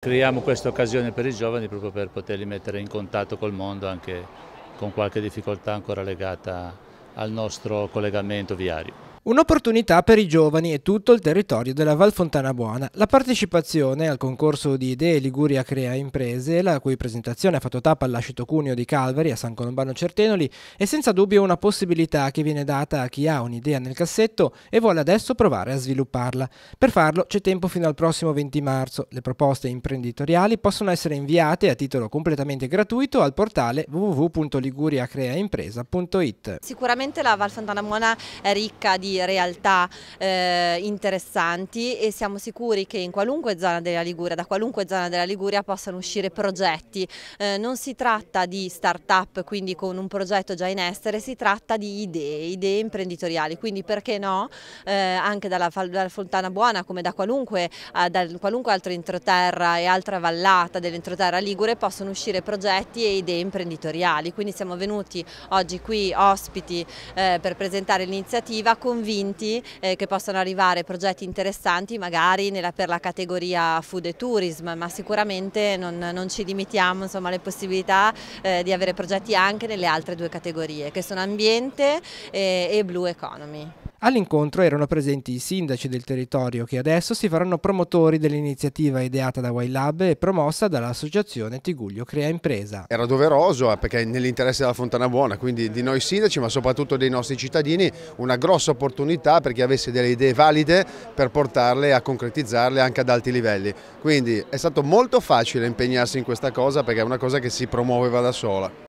Creiamo questa occasione per i giovani proprio per poterli mettere in contatto col mondo, anche con qualche difficoltà ancora legata al nostro collegamento viario. Un'opportunità per i giovani e tutto il territorio della Val Fontana Buona. La partecipazione al concorso di idee Liguria Crea Imprese, la cui presentazione ha fatto tappa all'Ascito Cuneo di Calvari a San Colombano Certenoli, è senza dubbio una possibilità che viene data a chi ha un'idea nel cassetto e vuole adesso provare a svilupparla. Per farlo c'è tempo fino al prossimo 20 marzo. Le proposte imprenditoriali possono essere inviate a titolo completamente gratuito al portale www.liguriacreaimpresa.it. Sicuramente la Val Fontana Buona è ricca di realtà interessanti e siamo sicuri che in qualunque zona della Liguria, da qualunque zona della Liguria possano uscire progetti. Non si tratta di start-up, quindi con un progetto già in essere, si tratta di idee imprenditoriali, quindi perché no anche dalla Fontana Buona come da qualunque altro entroterra e altra vallata dell'entroterra ligure possono uscire progetti e idee imprenditoriali, quindi siamo venuti oggi qui ospiti per presentare l'iniziativa, convinti che possano arrivare progetti interessanti magari per la categoria food e tourism, ma sicuramente non ci limitiamo alle possibilità di avere progetti anche nelle altre due categorie che sono ambiente e blue economy. All'incontro erano presenti i sindaci del territorio che adesso si faranno promotori dell'iniziativa ideata da YLab e promossa dall'associazione Tigullio Crea Impresa. Era doveroso perché è nell'interesse della Fontana Buona, quindi di noi sindaci ma soprattutto dei nostri cittadini, una grossa opportunità per chi avesse delle idee valide per portarle a concretizzarle anche ad alti livelli. Quindi è stato molto facile impegnarsi in questa cosa perché è una cosa che si promuoveva da sola.